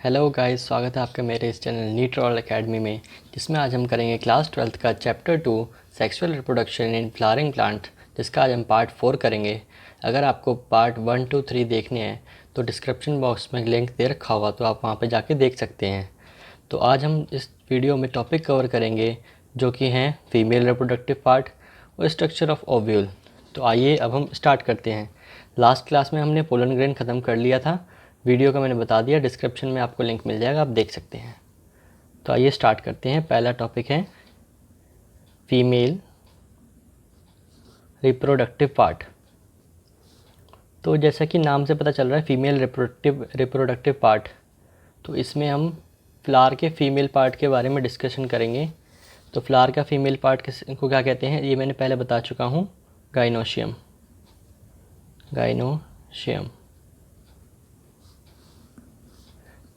Hello guys, स्वागत है आपका मेरे इस चैनल नीट रॉयल एकेडमी में, जिसमें आज हम करेंगे क्लास 12th का chapter 2 sexual reproduction in flowering plant, जिसका आज हम पार्ट 4 करेंगे। अगर आपको पार्ट 1, 2, 3 देखने हैं तो डिस्क्रिप्शन बॉक्स में लिंक दे रखा होगा, तो आप वहां पे जाके देख सकते हैं। तो आज हम इस वीडियो में टॉपिक कवर करेंगे जो कि हैं फीमेल रिप्रोडक्टिव पार्ट और स्ट्रक्चर ऑफ ओव्यूल। तो आइए अब हम स्टार्ट करते हैं। लास्ट क्लास में हमने पोलन ग्रेन ख़त्म कर लिया था। वीडियो का मैंने बता दिया, डिस्क्रिप्शन में आपको लिंक मिल जाएगा, आप देख सकते हैं। तो आइए स्टार्ट करते हैं। पहला टॉपिक है फीमेल रिप्रोडक्टिव पार्ट। तो जैसा कि नाम से पता चल रहा है फीमेल रिप्रोडक्टिव पार्ट, तो इसमें हम फ्लावर के फीमेल पार्ट के बारे में डिस्कशन करेंगे। तो फ्लावर का फीमेल पार्ट को क्या कहते हैं, ये मैंने पहले बता चुका हूँ, गाइनोशियम।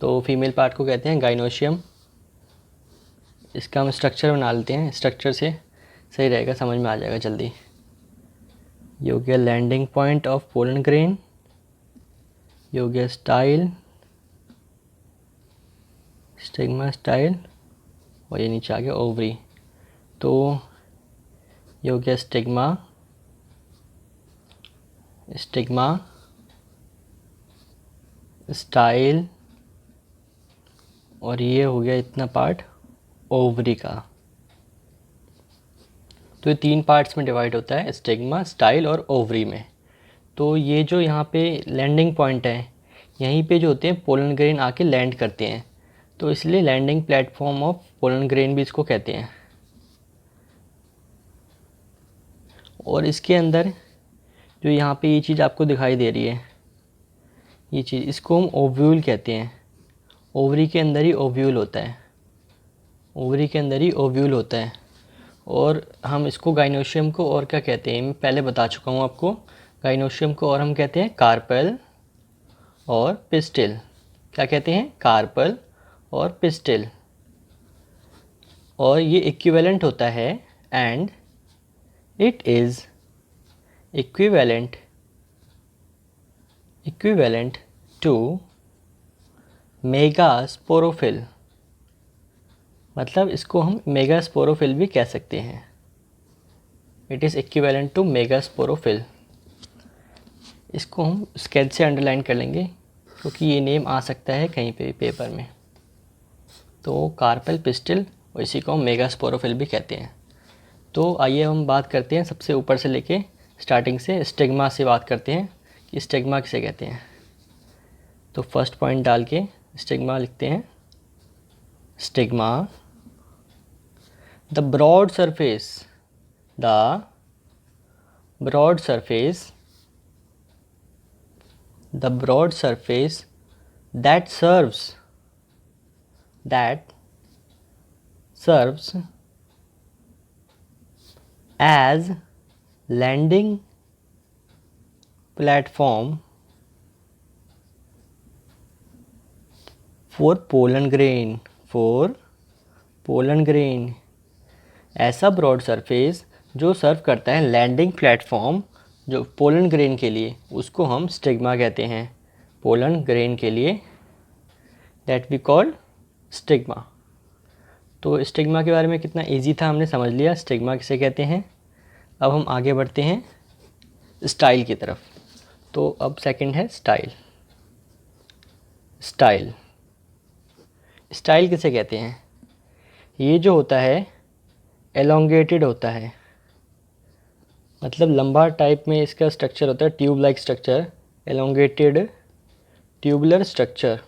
तो फीमेल पार्ट को कहते हैं गाइनोशियम। इसका हम स्ट्रक्चर बना लेते हैं, स्ट्रक्चर से सही रहेगा, समझ में आ जाएगा जल्दी। ये हो गया landing point of pollen grain, ये हो गया स्टाइल, स्टिग्मा स्टाइल, और ये नीचे आ गया ओवरी। तो ये हो गया स्टिग्मा, स्टाइल, और ये हो गया इतना पार्ट ओवरी का। तो ये 3 पार्ट्स में डिवाइड होता है, स्टिग्मा, स्टाइल और ओवरी में। तो ये जो यहाँ पे लैंडिंग पॉइंट है, यहीं पे जो होते हैं पोलन ग्रेन आके लैंड करते हैं, तो इसलिए landing platform of pollen grain भी इसको कहते हैं। और इसके अंदर जो यहाँ पे ये चीज़ आपको दिखाई दे रही है, ये चीज़, इसको हम ओव्यूल कहते हैं। ओवरी के अंदर ही ओव्यूल होता है, ओवरी के अंदर ही ओव्यूल होता है। और हम इसको गाइनोशियम को और क्या कहते हैं, मैं पहले बता चुका हूँ आपको। गाइनोशियम को और हम कहते हैं कार्पेल और पिस्टिल। क्या कहते हैं? कार्पल और पिस्टिल। और ये इक्विवेलेंट होता है, and it is equivalent to megasporophyll. मतलब इसको हम मेगास्पोरोफिल भी कह सकते हैं। It is equivalent to megasporophyll. इसको हम स्केच से अंडरलाइन कर लेंगे, क्योंकि ये नेम आ सकता है कहीं पे पेपर में। तो कार्पेल, पिस्टिल, और इसी को हम मेगास्पोरोफिल भी कहते हैं। तो आइए हम बात करते हैं सबसे ऊपर से लेके स्टार्टिंग से, स्टिग्मा से बात करते हैं कि स्टिग्मा किसे कहते हैं। तो फर्स्ट पॉइंट डाल के स्टिग्मा लिखते हैं। Stigma, the broad surface that serves as landing platform for pollen grain। ऐसा ब्रॉड सरफेस जो सर्व करता है लैंडिंग प्लेटफॉर्म जो पोलन ग्रेन के लिए, उसको हम स्टिग्मा कहते हैं। पोलन ग्रेन के लिए दैट वी कॉल स्टिग्मा। तो स्टिग्मा के बारे में कितना इजी था, हमने समझ लिया स्टिग्मा किसे कहते हैं। अब हम आगे बढ़ते हैं स्टाइल की तरफ। तो अब सेकंड है स्टाइल। स्टाइल किसे कहते हैं? ये जो होता है एलोंगेटेड होता है, मतलब लंबा टाइप में इसका स्ट्रक्चर होता है, tube like structure, elongated tubular structure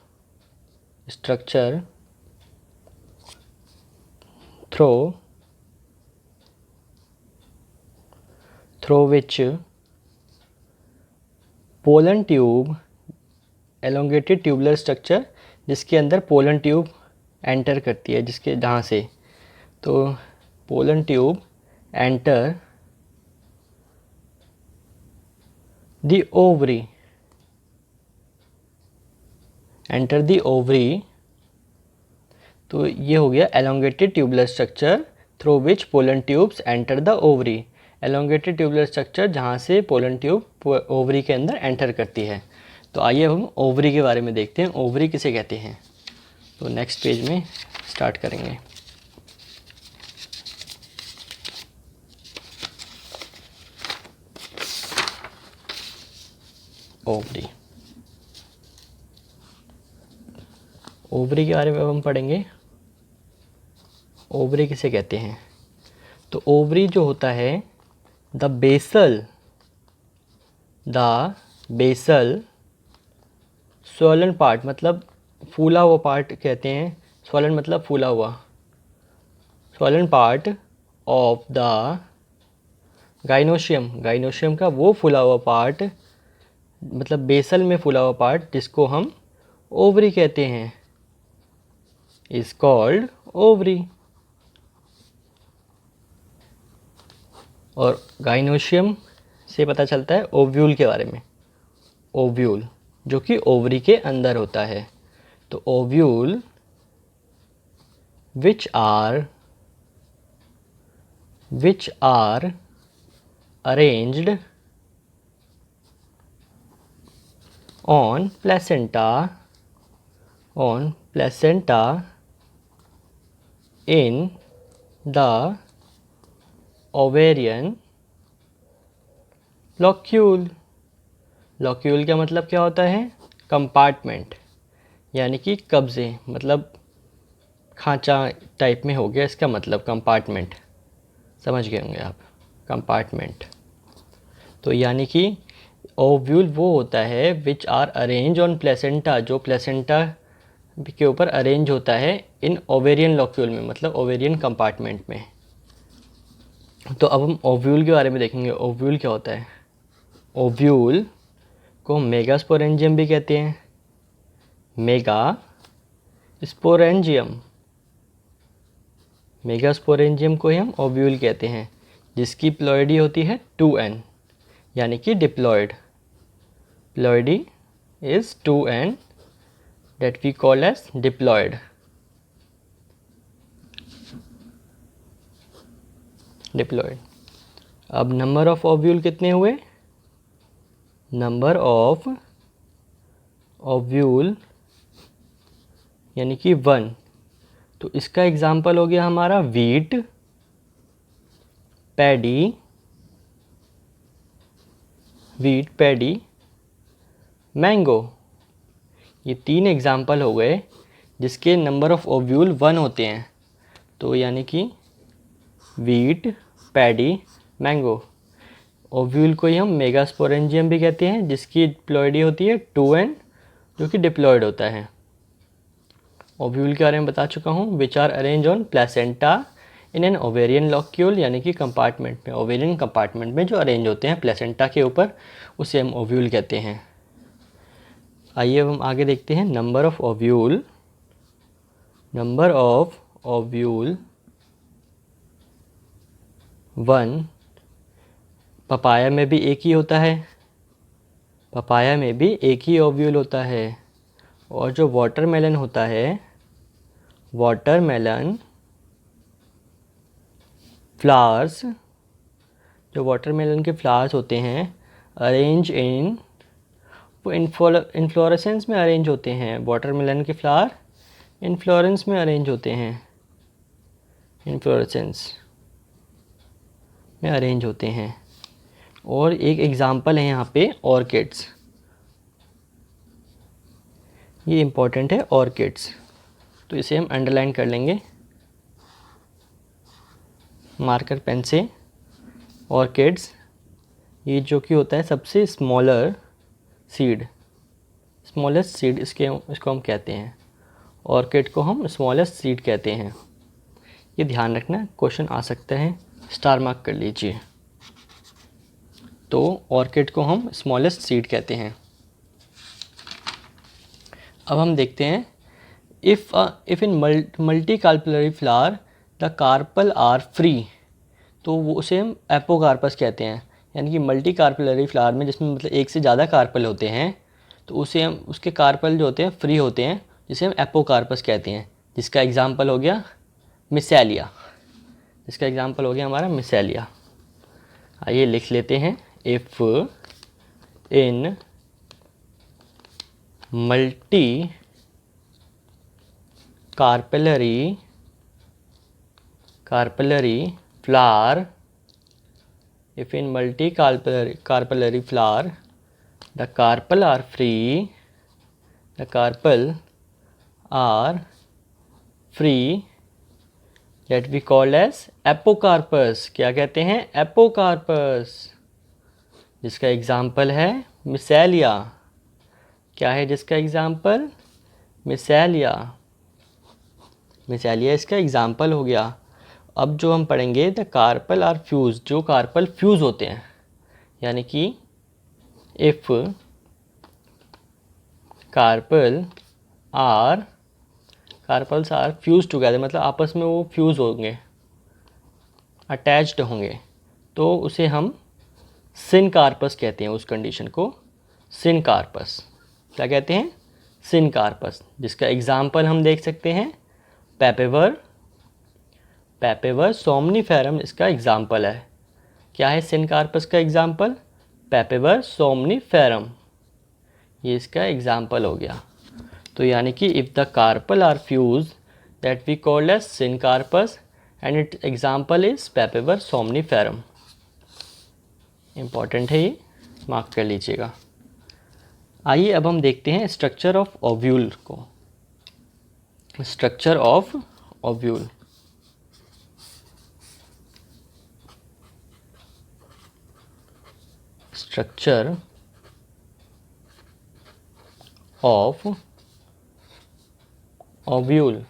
through which pollen tube, elongated tubular structure जिसके अंदर पोलन ट्यूब एंटर करती है, जिसके जहाँ से, तो pollen tube enter the ovary. तो ये हो गया elongated tubular structure through which pollen tubes enter the ovary. Elongated tubular structure जहाँ से पोलन ट्यूब ओवरी के अंदर एंटर करती है। तो आइए हम ओवरी के बारे में देखते हैं। ओवरी किसे कहते हैं? तो नेक्स्ट पेज में स्टार्ट करेंगे। ओवरी, ओवरी के बारे में अब हम पढ़ेंगे। ओवरी किसे कहते हैं? तो ओवरी जो होता है, द बेसल स्वॉलन पार्ट, मतलब फूला हुआ पार्ट कहते हैं। स्वॉलन मतलब फूला हुआ, swollen part of the gynoecium, gynoecium का वो फूला हुआ पार्ट, मतलब बेसल में फूला हुआ पार्ट, जिसको हम ओवरी कहते हैं, इज कॉल्ड ओवरी। और गाइनोशियम से पता चलता है ओव्यूल के बारे में। ओव्यूल जो कि ओवरी के अंदर होता है। तो ovule which are arranged on placenta in the ovarian locule। Locule का मतलब क्या होता है? कंपार्टमेंट, यानी कि कब्जे, मतलब खांचा टाइप में हो गया इसका मतलब कंपार्टमेंट। समझ गए होंगे आप, कंपार्टमेंट। तो यानी कि ओव्यूल वो होता है which are arrange on placenta, जो प्लेसेंटा के ऊपर अरेंज होता है इन ओवेरियन लॉक्यूल में, मतलब ओवेरियन कंपार्टमेंट में। तो अब हम ओव्यूल के बारे में देखेंगे। ओव्यूल क्या होता है? ओव्यूल को मेगास्पोरेंजियम भी कहते हैं। मेगास्पोरेंजियम को ही हम ओव्यूल कहते हैं, जिसकी प्लॉइडी होती है 2n, यानी कि diploid. Ploidy is 2n, that we call as diploid। अब नंबर ऑफ ओव्यूल कितने हुए? नंबर ऑफ ओव्यूल यानी कि 1। तो इसका एग्जाम्पल हो गया हमारा वीट, पैडी, मैंगो। ये 3 एग्जाम्पल हो गए जिसके नंबर ऑफ ओव्यूल 1 होते हैं। तो यानी कि वीट, पैडी, मैंगो। ओव्यूल को ही हम मेगास्पोरेंजियम भी कहते हैं, जिसकी प्लॉइडी होती है 2n, जो कि डिप्लॉयड होता है। ओव्यूल के बारे में बता चुका हूँ। Which are arrange on placenta in an ovarian locule, यानी कि कंपार्टमेंट में, ओवेरियन कंपार्टमेंट में जो अरेंज होते हैं प्लेसेंटा के ऊपर, उसे हम ओव्यूल कहते हैं। आइए हम आगे देखते हैं। Number of ovule 1। पपाया में भी एक ही होता है, पपाया में भी एक ही ओव्यूल होता है। और जो वाटरमेलन होता है, वाटरमेलन फ्लावर्स, जो वाटरमेलन के फ्लावर्स होते हैं, अरेंज इन, वो इन्फ्लोरेसेंस में अरेंज होते हैं। वाटरमेलन के फ्लावर इन्फ्लोरेंस में अरेंज होते हैं, इन्फ्लोरेसेंस में अरेंज होते हैं। और एक एग्जांपल है यहाँ पे ऑर्किड्स, ये इम्पोर्टेंट है ऑर्किड्स, तो इसे हम अंडरलाइन कर लेंगे मार्कर पेन से। ऑर्किड्स, ये जो कि होता है सबसे स्मॉलेस्ट सीड इसको हम कहते हैं। ऑर्किड को हम स्मॉलेस्ट सीड कहते हैं। ये ध्यान रखना, क्वेश्चन आ सकता है, स्टार मार्क कर लीजिए। तो ऑर्किड को हम स्मॉलेस्ट सीड कहते हैं। अब हम देखते हैं, if in multi carpellary flower the carpel are free, तो वो उसे हम एपोकार्पस कहते हैं। यानी कि मल्टी कार्पलरी फ्लावर में, जिसमें मतलब एक से ज़्यादा कार्पल होते हैं, तो उसे हम, उसके कार्पल जो होते हैं फ्री होते हैं, जिसे हम एपोकार्पस कहते हैं। जिसका एग्जाम्पल हो गया मिसेलिया, हमारा मिसेलिया। आइए लिख लेते हैं। If in multi carpellary flower. If in multi-carpellary flower, the carpel are free. The carpel are free. That we call as apocarpous. क्या कहते हैं? एपोकार्पस. जिसका एग्जाम्पल है मिसेलिया. क्या है जिसका एग्जाम्पल? मिसेलिया. मिसेलिया इसका एग्जाम्पल हो गया. अब जो हम पढ़ेंगे द कार्पल आर फ्यूज. जो कार्पल फ्यूज होते हैं, यानी कि if carpels are fuse together, मतलब आपस में वो फ्यूज होंगे, अटैच्ड होंगे, तो उसे हम सिनकार्पस कहते हैं. उस कंडीशन को सिनकार्पस. क्या कहते हैं? सिनकार्पस. जिसका एग्जाम्पल हम देख सकते हैं पैपेवर सोमनीफेरम इसका एग्जाम्पल है. क्या है सिनकार्पस का एग्जाम्पल? पैपेवर सोमनीफेरम. ये इसका एग्जाम्पल हो गया. तो यानी कि if the carpel are fused that we called as syncarpous and it example is papaver somniferum. Important है, ये मार्क कर लीजिएगा. आइए अब हम देखते हैं स्ट्रक्चर ऑफ ओव्यूल को. Structure of ovule. Structure of ovule.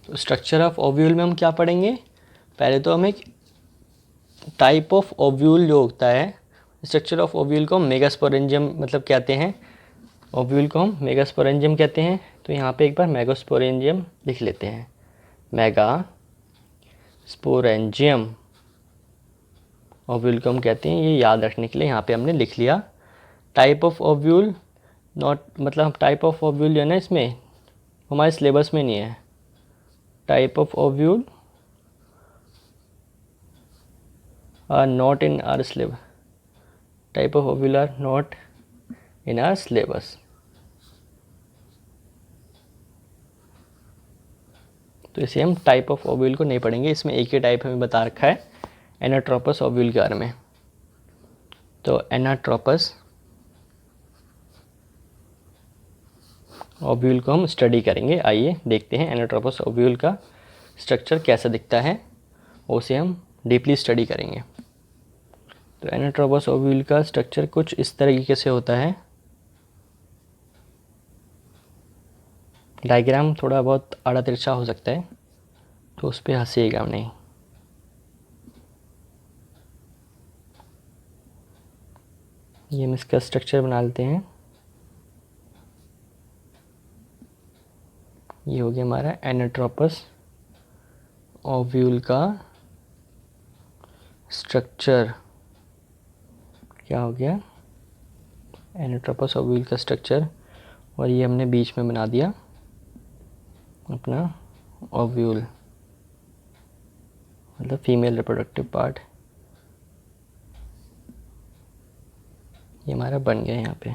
तो स्ट्रक्चर ऑफ ओव्यूल में हम क्या पढ़ेंगे? पहले तो हम एक टाइप ऑफ ओव्यूल जो होता है, स्ट्रक्चर ऑफ ओव्यूल को हम मेगास्पोरेंजियम मतलब कहते हैं. ओव्यूल को हम मेगास्पोरेंजियम कहते हैं. तो यहाँ पे एक बार मेगास्पोरेंजियम लिख लेते हैं. मेगास्पोरेंजियम ओव्यूल को हम कहते हैं. ये याद रखने के लिए यहाँ पे हमने लिख लिया. टाइप ऑफ ओव्यूल नॉट, मतलब टाइप ऑफ ओव्यूल जो है ना, इसमें हमारे सिलेबस में नहीं है. Type of ovule are not in our syllabus. Type of ovule are not in our syllabus. तो इसे हम टाइप ऑफ ओव्यूल को नहीं पढ़ेंगे. इसमें एक ही टाइप हमें बता रखा है एनाट्रोपस ओव्यूल के बारे में. तो एनाट्रोपस ओव्यूल को हम स्टडी करेंगे. आइए देखते हैं एनाट्रोपस ओव्यूल का स्ट्रक्चर कैसा दिखता है, उसे हम डीपली स्टडी करेंगे. तो एनाट्रोपस ओव्यूल का स्ट्रक्चर कुछ इस तरीके से होता है. डायग्राम थोड़ा बहुत आड़ा तिरछा हो सकता है, तो उस पर हंसिएगा नहीं. ये हम इसका स्ट्रक्चर बना लेते हैं. ये हो गया हमारा एनाट्रोपस ओव्यूल का स्ट्रक्चर. क्या हो गया? एनाट्रोपस ओव्यूल का स्ट्रक्चर. और ये हमने बीच में बना दिया अपना ओव्यूल, मतलब फीमेल रिप्रोडक्टिव पार्ट. ये हमारा बन गया यहाँ पे.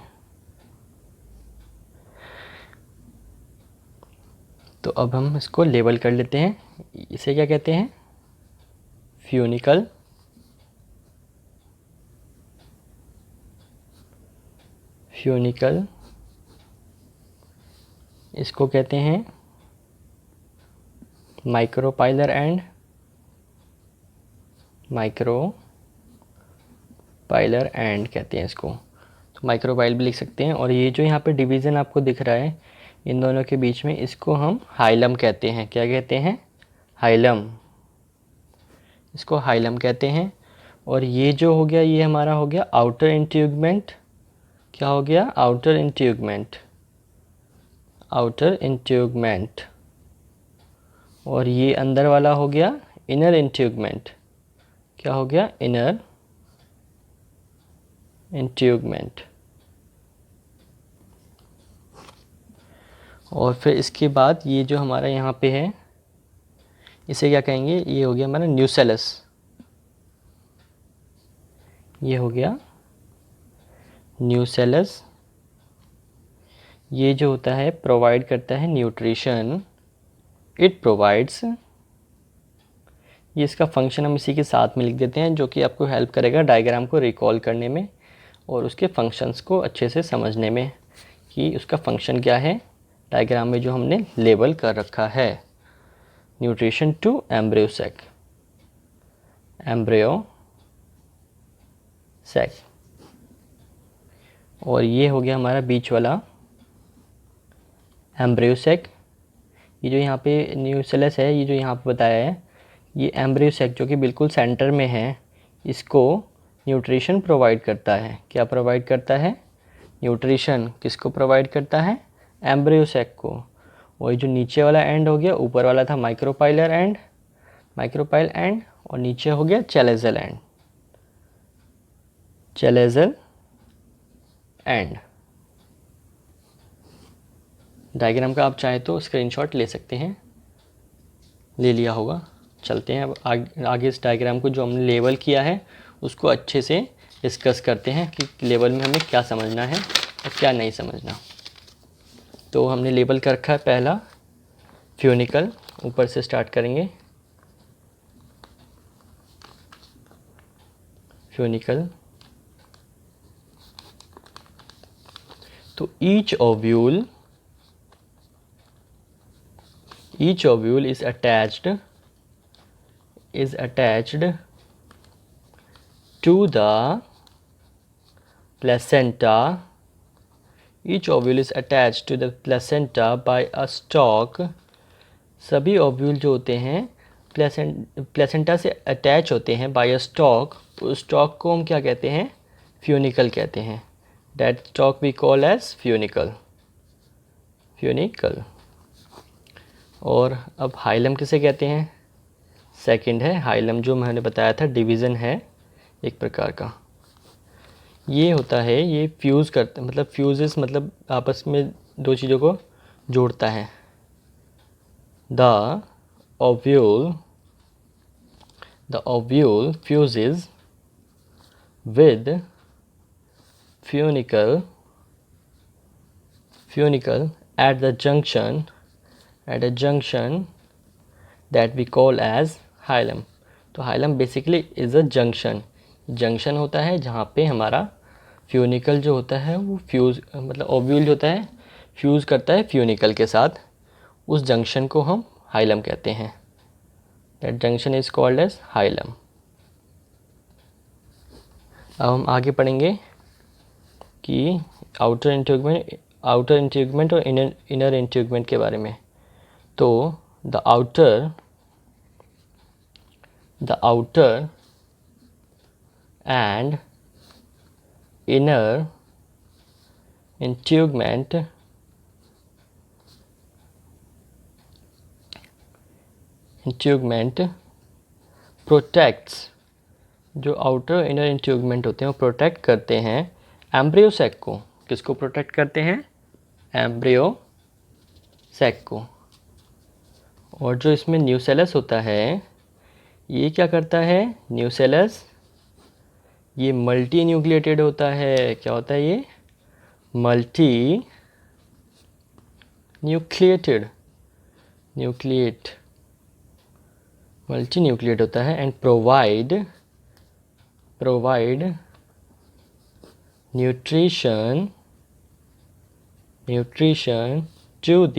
तो अब हम इसको लेबल कर लेते हैं. इसे क्या कहते हैं? फ्यूनिकल. फ्यूनिकल. इसको कहते हैं माइक्रोपाइलर एंड माइक्रोपाइलर एंड कहते हैं इसको. तो माइक्रोपाइल भी लिख सकते हैं. और ये जो यहाँ पे डिवीज़न आपको दिख रहा है इन दोनों के बीच में, इसको हम हाइलम कहते हैं. क्या कहते हैं? हाइलम. इसको हाइलम कहते हैं. और ये जो हो गया, ये हमारा हो गया आउटर इंट्यूगमेंट. क्या हो गया? आउटर इंट्यूगमेंट. आउटर इंट्यूगमेंट. और ये अंदर वाला हो गया इनर इंट्यूगमेंट. क्या हो गया? इनर इंट्यूगमेंट. और फिर इसके बाद ये जो हमारा यहाँ पे है, इसे क्या कहेंगे? ये हो गया हमारा न्यूसेलस. ये हो गया न्यूसेलस ये जो होता है प्रोवाइड करता है न्यूट्रिशन, इट प्रोवाइड्स, ये इसका फंक्शन हम इसी के साथ में लिख देते हैं जो कि आपको हेल्प करेगा डायग्राम को रिकॉल करने में और उसके फंक्शंस को अच्छे से समझने में कि उसका फंक्शन क्या है डायग्राम में जो हमने लेबल कर रखा है। Nutrition to embryo sac, embryo sac, और ये हो गया हमारा बीच वाला एम्ब्रियो सैक। ये जो यहाँ पे न्यूसेलस है, ये जो यहाँ पे बताया है, ये एम्ब्रियो सैक जो कि बिल्कुल सेंटर में है, इसको न्यूट्रिशन प्रोवाइड करता है। क्या प्रोवाइड करता है? न्यूट्रिशन। किसको प्रोवाइड करता है? एम्ब्रियो सैक को। और जो नीचे वाला एंड हो गया, ऊपर वाला था माइक्रोपाइलर एंड, माइक्रोपाइल एंड, और नीचे हो गया chalazal and, chalazal and. Diagram का आप चाहे तो स्क्रीनशॉट ले सकते हैं, ले लिया होगा। चलते हैं अब आगे इस डायग्राम को जो हमने लेबल किया है उसको अच्छे से डिस्कस करते हैं कि लेबल में हमें क्या समझना है और क्या नहीं समझना। तो हमने लेबल कर रखा है पहला फ्यूनिकल, ऊपर से स्टार्ट करेंगे। फ्यूनिकल, तो each ovule is attached to the placenta. Each ovule is attached to the placenta by a stalk. सभी ओव्यूल जो होते हैं प्लेसेंटा से अटैच होते हैं बाय अ स्टॉक। उस स्टॉक को हम क्या कहते हैं? फ्यूनिकल कहते हैं। That stalk we call as funicle, funicle. और अब हाइलम किसे कहते हैं? सेकंड है हाइलम, जो मैंने बताया था डिवीज़न है एक प्रकार का। ये होता है, ये फ्यूज़ करता, मतलब फ्यूजेस मतलब आपस में दो चीज़ों को जोड़ता है। The ovule fuses with funicle at a junction that we call as hilum. तो hilum basically is a junction होता है जहाँ पे हमारा फ्यूनिकल जो होता है वो फ्यूज़, मतलब ओव्यूल जो होता है फ्यूज़ करता है फ्यूनिकल के साथ। उस जंक्शन को हम हाइलम कहते हैं। That junction is called as hilum. अब हम आगे पढ़ेंगे कि आउटर इंट्यूगमेंट और इनर इंट्यूगमेंट के बारे में। तो the outer and inner integument protects, जो आउटर इनर इंट्यूगमेंट होते हैं वो प्रोटेक्ट करते हैं एम्ब्रियो सैक को। किसको प्रोटेक्ट करते हैं? एम्ब्रियो सैक को। और जो इसमें न्यूसेलस होता है ये क्या करता है? न्यूसेलस ये मल्टी न्यूक्लिएटेड होता है। क्या होता है ये? मल्टी न्यूक्लिएट होता है and provide nutrition to the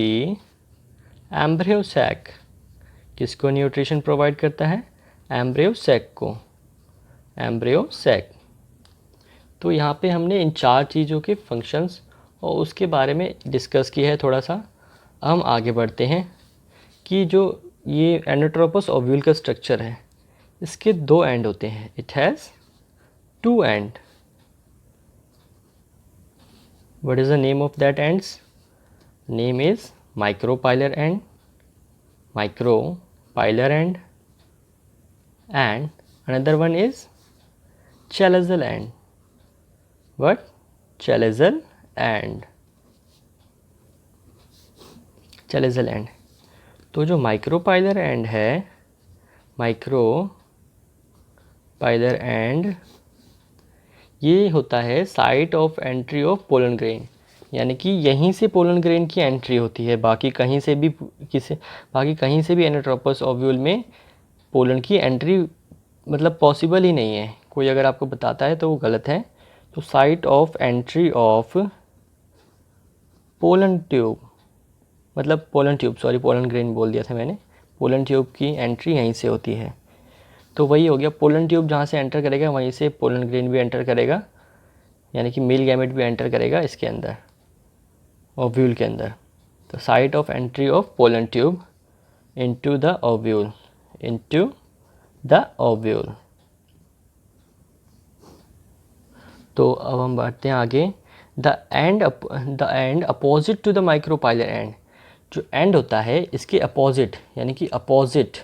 embryo sac. किसको न्यूट्रिशन प्रोवाइड करता है? एम्ब्रियो सैक को, एम्ब्रियो सैक। तो यहाँ पे हमने इन चार चीज़ों के फंक्शंस और उसके बारे में डिस्कस किया है थोड़ा सा। हम आगे बढ़ते हैं कि जो ये एंडोट्रोपस ओव्यूल का स्ट्रक्चर है इसके दो एंड होते हैं। It has two end. What is the name of that ends? Name is micropylar end, and another one is chalazal end. What? Chalazal end. तो जो माइक्रोपाइलर एंड है, ये होता है site of entry of pollen grain, यानी कि यहीं से पोलन ग्रेन की एंट्री होती है, बाकी कहीं से भी एनाट्रोपस ओव्यूल में पोलन की एंट्री मतलब पॉसिबल ही नहीं है। कोई अगर आपको बताता है तो वो गलत है। तो site of entry of pollen tube, मतलब pollen tube, sorry pollen grain बोल दिया था मैंने, पोलन ट्यूब की एंट्री यहीं से होती है। तो वही हो गया, पोलन ट्यूब जहाँ से एंटर करेगा वहीं से पोलन ग्रेन भी एंटर करेगा, यानी कि मेल गैमेट भी एंटर करेगा इसके अंदर, ओव्यूल के अंदर। तो site of entry of pollen tube into the ovule, into the ovule. तो अब हम बढ़ते हैं आगे। The end opposite to the micropylar end, जो एंड होता है इसके अपोजिट, यानी कि अपोजिट,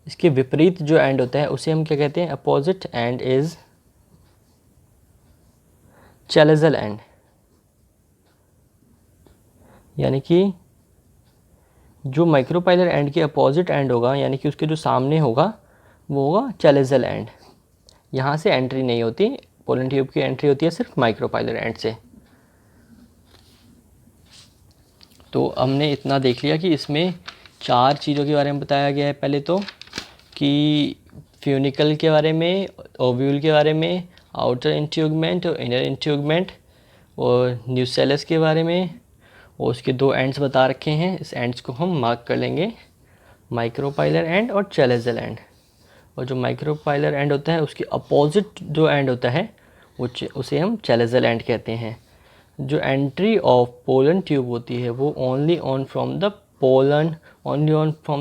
इसके विपरीत जो एंड होता है उसे हम क्या कहते हैं? Opposite and is chalazal and, यानी कि जो माइक्रोपाइलर एंड के अपोजिट एंड होगा, यानी कि उसके जो सामने होगा वो होगा चैलेजल एंड। यहाँ से एंट्री नहीं होती, पोलन ट्यूब की एंट्री होती है सिर्फ माइक्रोपाइलर एंड से। तो हमने इतना देख लिया कि इसमें 4 चीज़ों के बारे में बताया गया है। पहले तो कि फ्यूनिकल के बारे में, ओव्यूल के बारे में, आउटर इंट्यूगमेंट और इनर इंट्यूगमेंट, और न्यूसेलस के बारे में, और उसके 2 एंड्स बता रखे हैं। इस एंड्स को हम मार्क कर लेंगे, माइक्रोपाइलर एंड और चैलेजल एंड। और जो माइक्रोपाइलर एंड होता है उसके अपोजिट जो एंड होता है उसे हम चैलेजल एंड कहते हैं। जो एंट्री ऑफ पोलन ट्यूब होती है वो only on from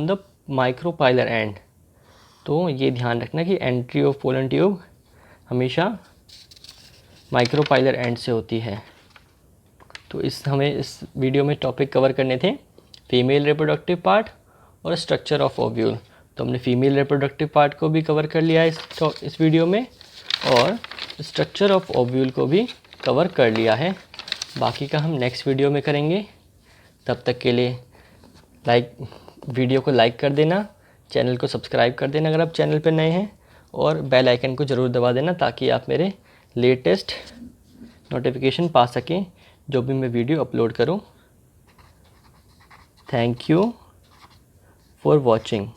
the micropylar and. तो ये ध्यान रखना कि एंट्री ऑफ पोलन ट्यूब हमेशा माइक्रोपाइलर एंड से होती है। तो हमें इस वीडियो में टॉपिक कवर करने थे फीमेल रिप्रोडक्टिव पार्ट और स्ट्रक्चर ऑफ ओव्यूल। तो हमने फीमेल रिप्रोडक्टिव पार्ट को भी कवर कर लिया इस वीडियो में, और स्ट्रक्चर ऑफ ओव्यूल को भी कवर कर लिया है। बाकी का हम नेक्स्ट वीडियो में करेंगे। तब तक के लिए वीडियो को लाइक कर देना, चैनल को सब्सक्राइब कर देना अगर आप चैनल पर नए हैं, और बेल आइकन को ज़रूर दबा देना ताकि आप मेरे लेटेस्ट नोटिफिकेशन पा सकें जो भी मैं वीडियो अपलोड करूं। Thank you for watching.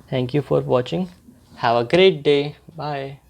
Thank you for watching. Have a great day. Bye.